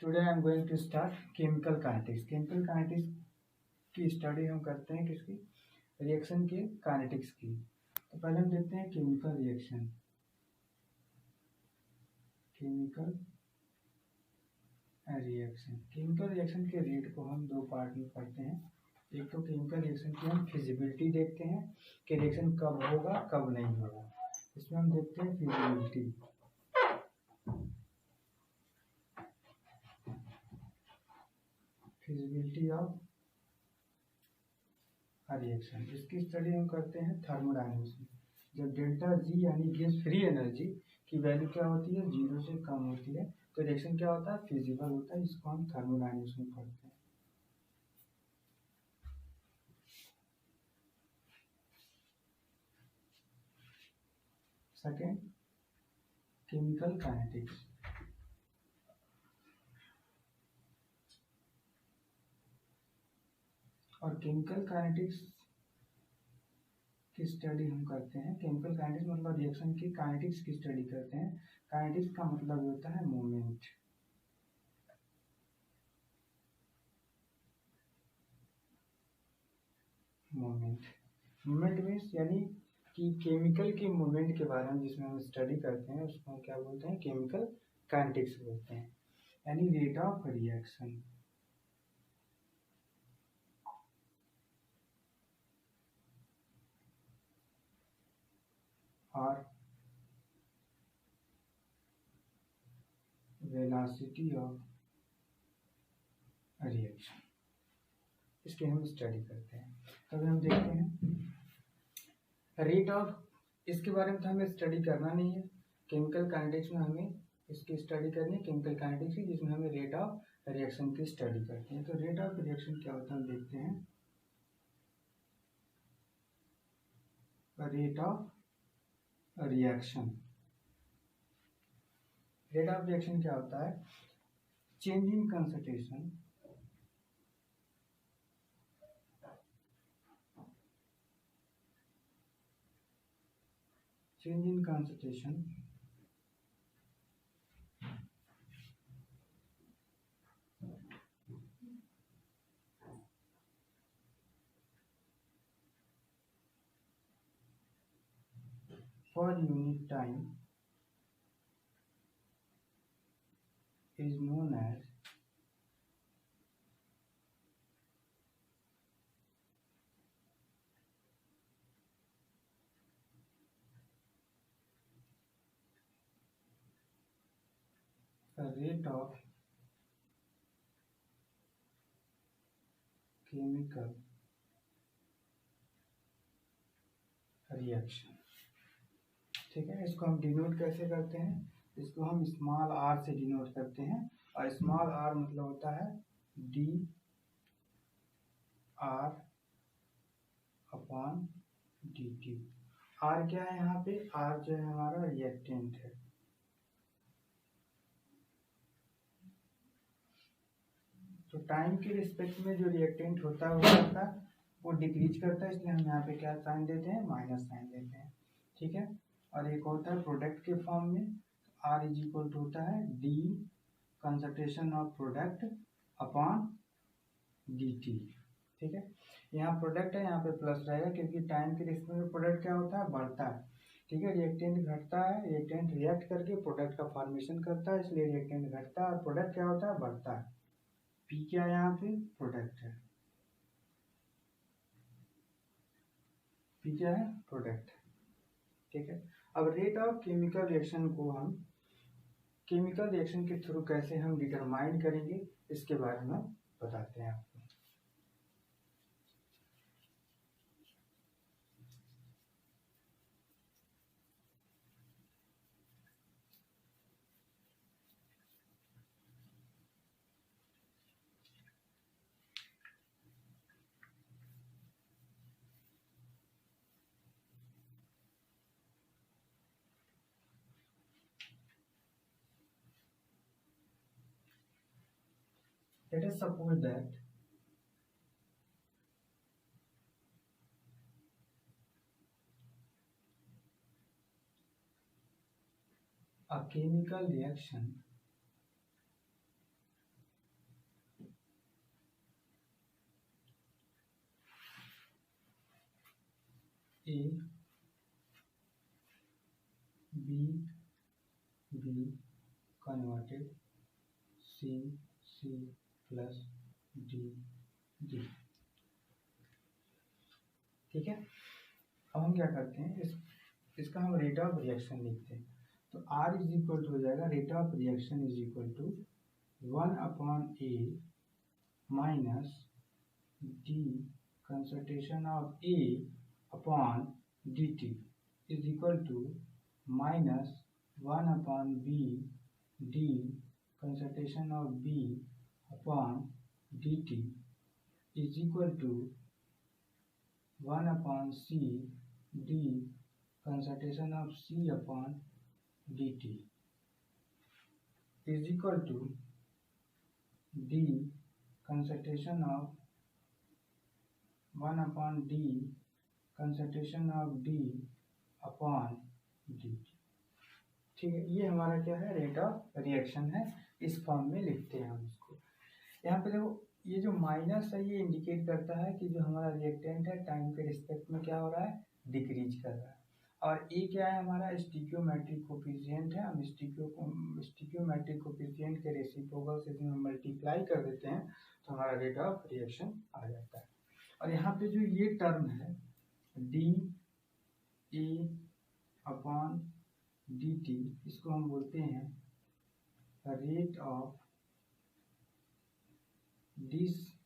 Today I am going to start chemical kinetics. Chemical kinetics की study हम करते हैं किसकी? रिएक्शन के काइनेटिक्स की। तो पहले हम देखते हैं केमिकल रिएक्शन। केमिकल रिएक्शन के रेट को हम दो पार्ट में पढ़ते हैं। एक तो केमिकल रिएक्शन की हम फिजिबिलिटी देखते हैं कि रिएक्शन कब होगा कब नहीं होगा। इसमें हम देखते हैं फिजिबिलिटी ऑफ रिएक्शन। इसकी स्टडी हम करते हैं थर्मोडायनेमिक्स में। जब डेल्टा जी यानी गैस फ्री एनर्जी की वैल्यू क्या होती है? 0 से कम होती है तो रिएक्शन क्या होता है? फिजिबल होता है। इसको हम थर्मोडायनेमिक्स में पढ़ते हैं। Second, chemical kinetics. और केमिकल काइनेटिक्स की स्टडी हम करते हैं। केमिकल काइनेटिक्स मतलब रिएक्शन की काइनेटिक्स की स्टडी करते हैं। काइनेटिक्स का मतलब होता है मूवमेंट। मूवमेंट मीन्स यानी कि केमिकल के मूवमेंट के बारे में जिसमें हम स्टडी करते हैं उसको हम क्या बोलते हैं? केमिकल काइनेटिक्स बोलते हैं। यानी रेट ऑफ रिएक्शन। और वेलोसिटी ऑफ रिएक्शन, इसकी हम स्टडी करते हैं। तो अगर हम देखते हैं रेट ऑफ, इसके बारे में तो हमें स्टडी करना नहीं है। केमिकल काइनेटिक्स में हमें इसकी स्टडी करनी है, केमिकल काइनेटिक्स की, जिसमें हमें रेट ऑफ रिएक्शन की स्टडी करते हैं। तो रेट ऑफ रिएक्शन क्या होता है हम देखते हैं। रेट ऑफ रिएक्शन क्या होता है? Change in concentration for unit time is known as the rate of chemical reaction। ठीक है, इसको हम डिनोट कैसे करते हैं? इसको हम स्मॉल आर से डिनोट करते हैं। और स्मॉल आर मतलब होता है D R upon D T. R क्या है यहाँ पे? आर जो है हमारा रिएक्टेंट है। तो टाइम के रिस्पेक्ट में जो रिएक्टेंट होता है वो डिक्रीज करता है, इसलिए हम यहाँ पे क्या साइन देते हैं? माइनस साइन देते हैं। ठीक है, और एक होता है प्रोडक्ट के फॉर्म में। आर इज इक्वल टू होता है D concentration of product upon D T. ठीक है, यहाँ प्रोडक्ट है, यहाँ पे प्लस रहेगा क्योंकि टाइम के रिस्पेक्ट में प्रोडक्ट क्या होता है? बढ़ता है। ठीक है, रिएक्टेंट घटता है, रिएक्टेंट रिएक्ट करके प्रोडक्ट का फॉर्मेशन करता है, इसलिए रिएक्टेंट घटता है और प्रोडक्ट क्या होता है? बढ़ता है। पी क्या है यहाँ पे? प्रोडक्ट है। पी क्या है? प्रोडक्ट। ठीक है, अब रेट ऑफ केमिकल रिएक्शन को हम केमिकल रिएक्शन के थ्रू कैसे हम डिटरमाइन करेंगे इसके बारे में बताते हैं आपको। Let us suppose that a chemical reaction A B B converted C plus D D। ठीक है, अब हम क्या करते हैं, इसका हम रेट ऑफ रिएक्शन लिखते हैं। तो R इज इक्वल टू हो जाएगा rate of reaction is equal to 1/A minus D concentration of A upon dt is equal to minus 1/B D concentration of B upon dt is equal to 1/C D concentration of C upon dt is equal to D concentration of 1/D concentration of D upon dt। ठीक है, ये हमारा क्या है, rate of reaction है। इस form में लिखते हैं हम इसको। यहाँ पे देखो, ये जो माइनस है ये इंडिकेट करता है कि जो हमारा रिएक्टेंट है टाइम के रिस्पेक्ट में क्या हो रहा है, डिक्रीज कर रहा है। और ये क्या है, हमारा स्टिक्योमेट्रिक कोफिशिएंट है। हम स्टिक्योमेट्रिक कोफिशिएंट के रेसिप्रोकल से हम मल्टीप्लाई कर देते हैं तो हमारा रेट ऑफ रिएक्शन आ जाता है। और यहाँ पे जो ये टर्म है D A upon D T, इसको हम बोलते हैं rate of disappearance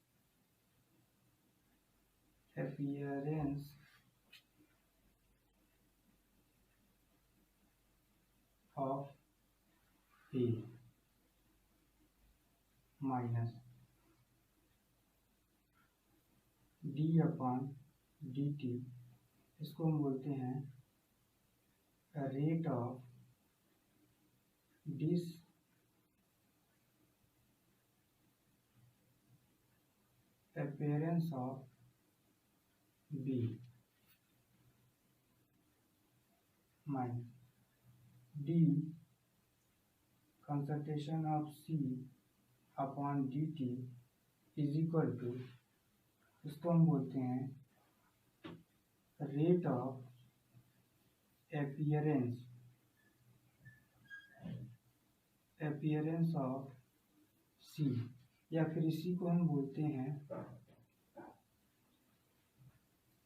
of A minus D upon D T, इसको हम बोलते हैं rate of disappearance of B minus D concentration of C upon D T is equal to, इसको हम बोलते हैं rate of appearance of C, या फिर इसी को हम बोलते हैं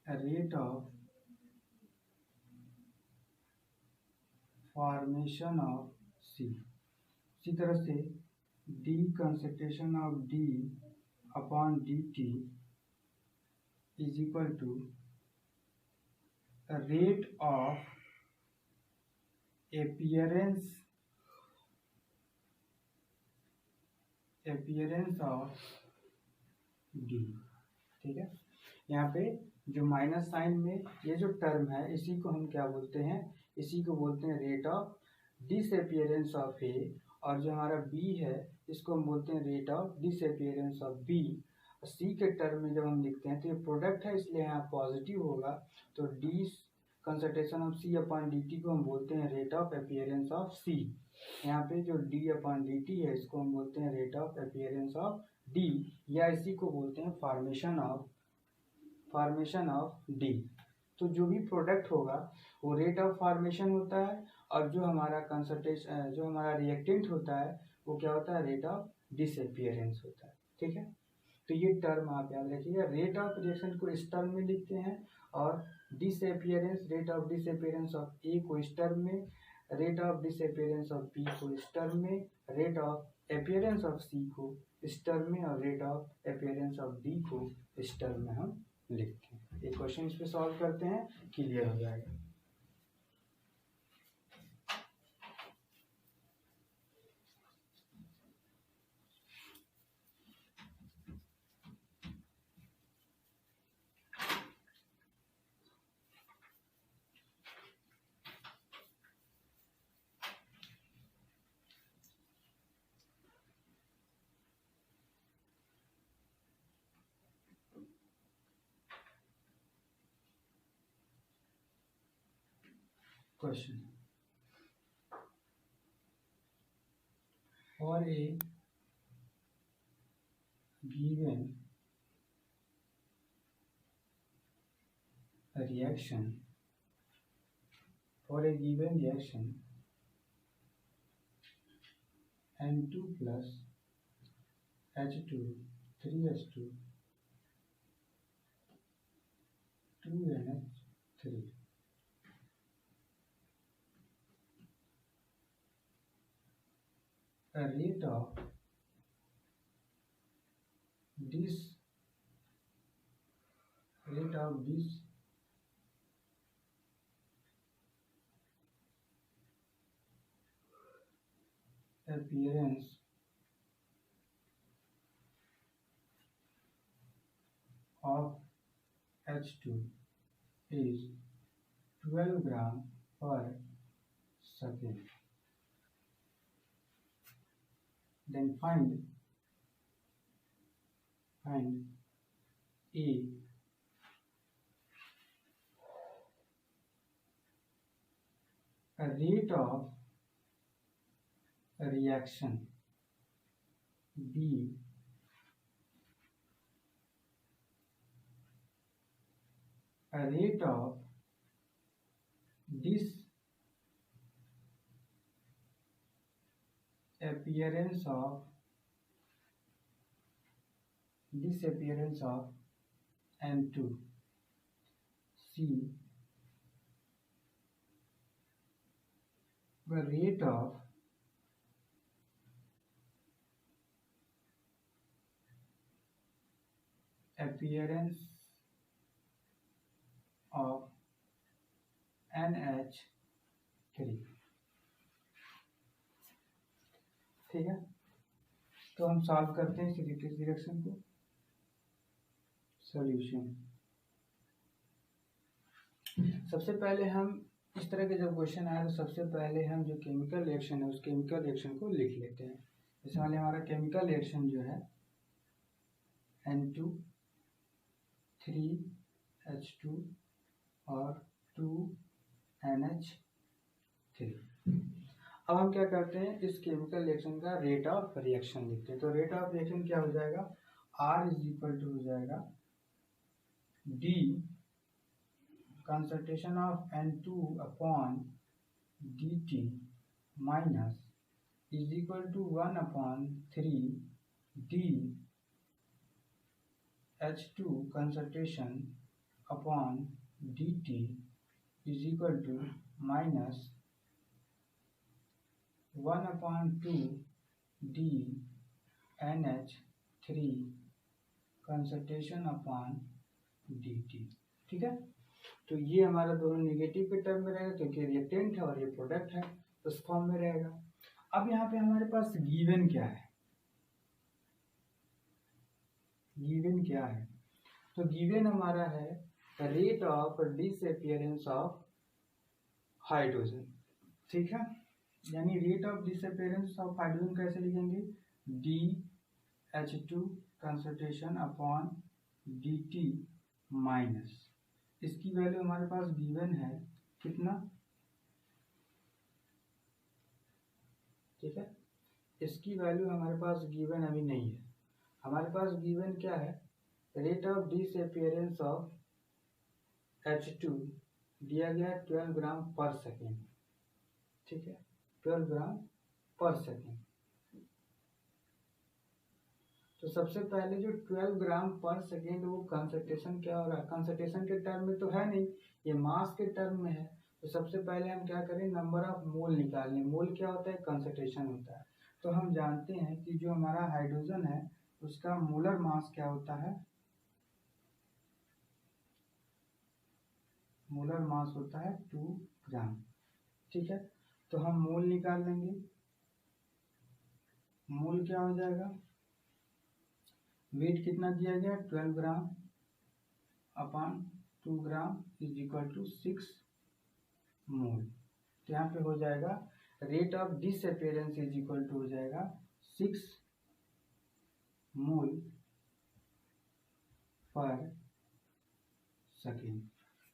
rate of formation of C. इसी तरह से D concentration of D upon D T is equal to rate of appearance of D. ठीक है, यहाँ पे जो माइनस साइन में ये जो टर्म है इसी को हम क्या बोलते हैं, इसी को बोलते हैं rate of disappearance of A. और जो हमारा बी है इसको हम बोलते हैं rate of disappearance of B. C के टर्म में जब हम लिखते हैं तो ये प्रोडक्ट है इसलिए यहाँ पॉजिटिव होगा, तो D concentration of C upon D T को हम बोलते हैं rate of appearance of C. यहाँ पे जो डी अपॉन डी टी है इसको हम बोलते हैं rate of appearance of D, या इसी को बोलते हैं फॉर्मेशन ऑफ डी। तो जो भी प्रोडक्ट होगा वो रेट ऑफ फॉर्मेशन होता है, और जो हमारा कंसंट्रेशन जो हमारा रिएक्टेंट होता है वो क्या होता है, रेट ऑफ डिसअपियरेंस होता है। ठीक है, तो ये टर्म आप याद रखिएगा। रेट ऑफ रिएक्शन को इस टर्म में लिखते हैं और disappearance rate of disappearance of A को इस टर्म में, rate of disappearance of B को इस टर्म में, rate of appearance of C को इस टर्म में, और rate of appearance of D को इस टर्म में हम लिखते हैं। ये क्वेश्चन इस पे सॉल्व करते हैं, क्लियर हो जाएगा। Question: for a given reaction for a given reaction N2 plus H2 3H2 2NH3, a rate of this appearance of H2 is 12 gram per second. Then find a rate of reaction, B a rate of disappearance of N2, C the rate of appearance of NH3। ठीक है, तो हम solve करते हैं इस reaction को। Solution, सबसे पहले हम इस तरह के जब क्वेश्चन आए तो सबसे पहले हम जो केमिकल रिएक्शन है उस केमिकल रिएक्शन को लिख लेते हैं। इस वाले हमारा केमिकल रिएक्शन जो है N2 3H2 और 2NH3। अब हम क्या करते हैं, इस केमिकल रिएक्शन का रेट ऑफ रिएक्शन लिखते हैं। तो रेट ऑफ रिएक्शन क्या हो जाएगा, R इज इक्वल टू हो जाएगा D concentration of N2 upon dt minus is equal to 1 upon 3 D H2 concentration upon dt is equal to minus 1 upon 2 D NH3 concentration upon dt। ठीक है, तो ये हमारा दोनों निगेटिव के term में रहेगा क्योंकि रिएक्टेंट है और ये प्रोडक्ट है, तो उस फॉर्म में रहेगा। अब यहाँ पे हमारे पास गिवन क्या है, तो गिवन हमारा है rate of disappearance of hydrogen. ठीक है, यानी rate of disappearance of hydrogen कैसे लिखेंगे, DH2 concentration upon dt minus, इसकी वैल्यू हमारे पास गिवन है कितना, ठीक है, इसकी वैल्यू हमारे पास गिवन अभी नहीं है। हमारे पास गिवन क्या है, rate of disappearance of H2 दिया गया है 12 ग्राम पर सेकेंड। ठीक है, 12 ग्राम पर सेकेंड। तो सबसे पहले जो 12 ग्राम पर सेकेंड वो कंसंट्रेशन क्या हो रहा है, कंसंट्रेशन के टर्म में तो है नहीं, ये मास के टर्म में है। तो सबसे पहले हम क्या करें, नंबर ऑफ मोल निकालने। मोल क्या होता है, कंसंट्रेशन होता है। तो हम जानते हैं कि जो हमारा हाइड्रोजन है उसका मोलर मास क्या होता है, मोलर मास होता है 2 ग्राम। ठीक है, तो हम मोल निकाल लेंगे। मोल क्या हो जाएगा, वेट कितना दिया गया 12 gram upon 2 gram is equal to 6 mole. तो यहाँ पे हो जाएगा rate of disappearance is equal to हो जाएगा 6 मोल पर सेकेंड।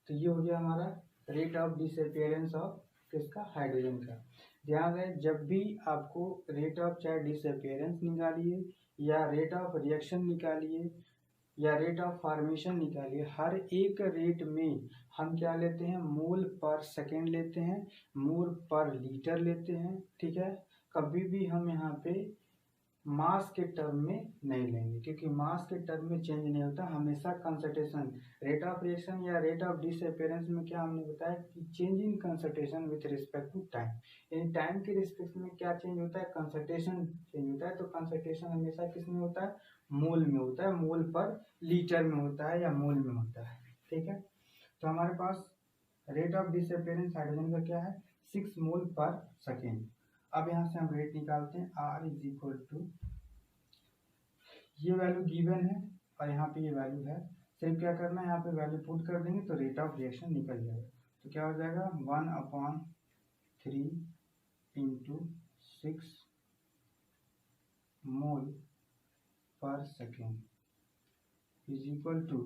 तो ये हो गया हमारा रेट ऑफ डिसअपीयरेंस ऑफ किसका, हाइड्रोजन का। ध्यान रहे, जब भी आपको रेट ऑफ चाहे डिसअपीयरेंस निकालिए या रेट ऑफ रिएक्शन निकालिए या रेट ऑफ फॉर्मेशन निकालिए, हर एक रेट में हम क्या लेते हैं, मोल पर सेकेंड लेते हैं, मोल पर लीटर लेते हैं। ठीक है, कभी भी हम यहाँ पे मास के टर्म में नहीं लेंगे, क्योंकि मास के टर्म में चेंज नहीं होता, हमेशा कंसंट्रेशन, रेट ऑफ रिएक्शन या रेट ऑफ डिसअपीयरेंस में क्या हमने बताया कि change in concentration with respect to time, यानी टाइम के रिस्पेक्ट में क्या चेंज होता है, कंसंट्रेशन चेंज होता है। तो कंसंट्रेशन हमेशा किस में होता है, मोल में होता है, मोल पर लीटर में होता है या मोल में होता है। ठीक है, तो हमारे पास रेट ऑफ डिसअपीयरेंस हाइड्रोजन का क्या है, 6 मोल पर सेकेंड। अब यहाँ से हम रेट निकालते हैं, R इज इक्वल टू, ये वैल्यू गिवन है और यहाँ पे ये वैल्यू है, सिर्फ क्या करना है, यहाँ पे वैल्यू पुट कर देंगे तो रेट ऑफ रिएक्शन निकल जाएगा। तो क्या हो जाएगा, 1/3 into 6 mole per second is equal to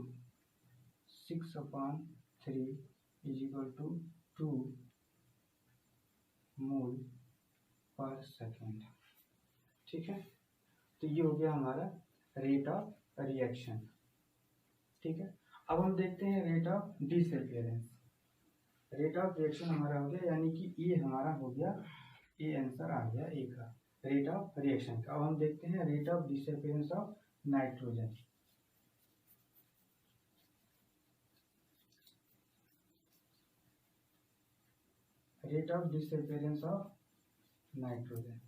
6/3 is equal to 2 mole per second. ठीक है, तो ये हो गया हमारा रेट ऑफ रिएक्शन। ठीक है, अब हम देखते हैं rate of disappearance. Rate of reaction हमारा हो गया, यानी कि ये हमारा हो गया, ये आंसर आ गया ए का, रेट ऑफ रिएक्शन का। अब हम देखते हैं rate of disappearance of nitrogen. Rate of disappearance of nitrogen,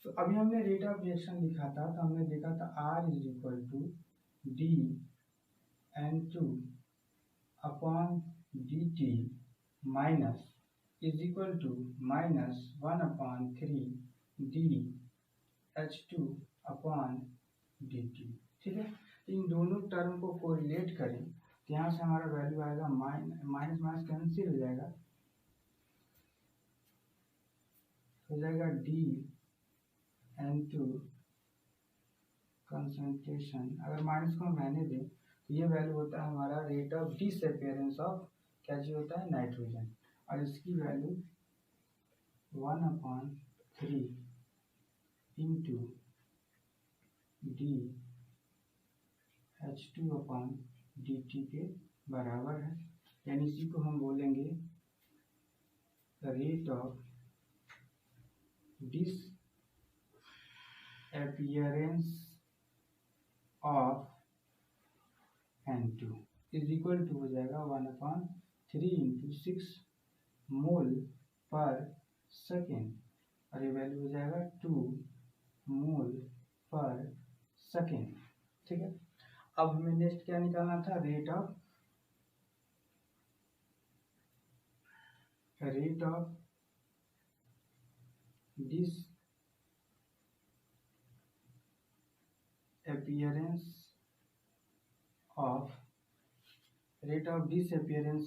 तो अभी हमने रेट ऑफ रिएक्शन लिखा था, तो हमने देखा था R is equal to dN2 upon dt minus is equal to -1/3 dH2 upon dt। ठीक है, इन दोनों टर्म को कोरिलेट करें तो यहाँ से हमारा वैल्यू आएगा, माइनस माइनस कैंसिल हो जाएगा, dN2 कंसंट्रेशन, अगर माइनस को हम रहने दें तो ये वैल्यू होता है हमारा रेट ऑफ डिसअपीयरेंस ऑफ, क्या चीज होता है, नाइट्रोजन, और इसकी value 1/3 into dH2 upon dt के बराबर है, यानी इसी को हम बोलेंगे rate of disappearance of N2 is equal to हो जाएगा 1/3 इंटू 6 मोल पर सेकेंड, और ये वैल्यू हो जाएगा 2 मोल पर सेकेंड। ठीक है, अब हमें नेक्स्ट क्या निकालना था, rate of disappearance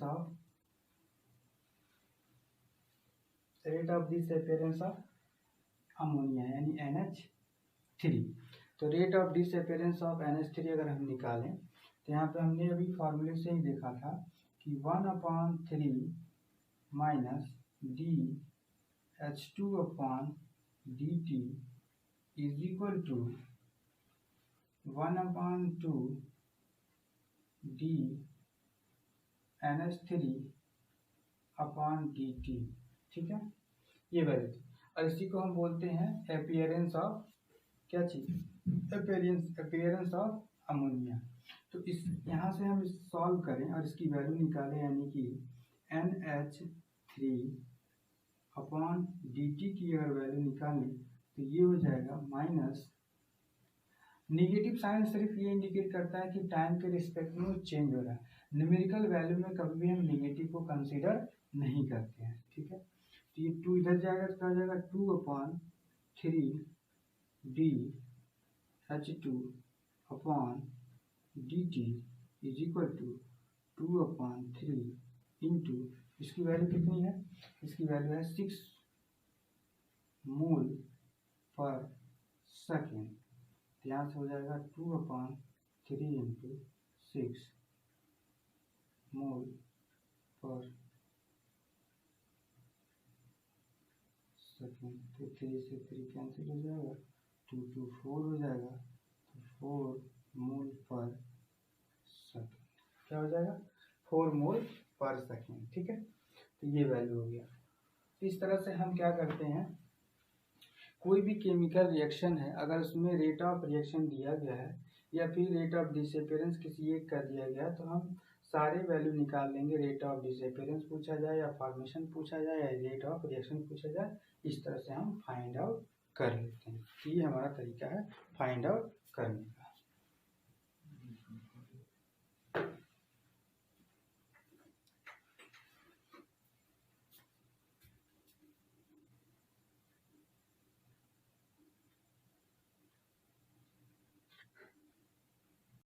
of ammonia यानी NH3। तो rate of disappearance of NH3 अगर हम निकालें तो यहाँ पे हमने अभी फॉर्मूले से ही देखा था कि 1/3 minus dH2 upon dt is equal to 1/2 dNH3 upon dt। ठीक है, ये वैल्यू, और इसी को हम बोलते हैं अपीयरेंस ऑफ, क्या चीज, अपीयरेंस ऑफ अमोनिया। तो इस यहाँ से हम सॉल्व करें और इसकी वैल्यू निकालें, यानी कि NH3 अपॉन dt की अगर वैल्यू निकालें तो ये हो जाएगा माइनस, निगेटिव साइन सिर्फ ये इंडिकेट करता है कि टाइम के रिस्पेक्ट में चेंज हो रहा है, न्यूमेरिकल वैल्यू में कभी भी हम निगेटिव को कंसीडर नहीं करते हैं। ठीक है, तो ये 2 इधर जाएगा तो क्या हो जाएगा, 2/3 dH2 upon dt is equal to 2/3 into, इसकी वैल्यू कितनी है, इसकी वैल्यू है 6 मोल पर सेकेंड, यहाँ से हो जाएगा 2/3 इंटू 6 मोल पर सेकेंड। तो 3 से 3 कैंसिल हो जाएगा, 2 2 4 हो जाएगा, तो 4 मोल पर सेकेंड। क्या हो जाएगा? 4 मोल पर सेकेंड। ठीक है, तो ये वैल्यू हो गया। इस तरह से हम क्या करते हैं, कोई भी केमिकल रिएक्शन है, अगर उसमें रेट ऑफ रिएक्शन दिया गया है या फिर रेट ऑफ डिसअपियरेंस किसी एक का दिया गया है, तो हम सारे वैल्यू निकाल लेंगे। रेट ऑफ डिसअपियरेंस पूछा जाए या फॉर्मेशन पूछा जाए या रेट ऑफ रिएक्शन पूछा जाए, इस तरह से हम फाइंड आउट कर लेते हैं। ये हमारा तरीका है फाइंड आउट करने का।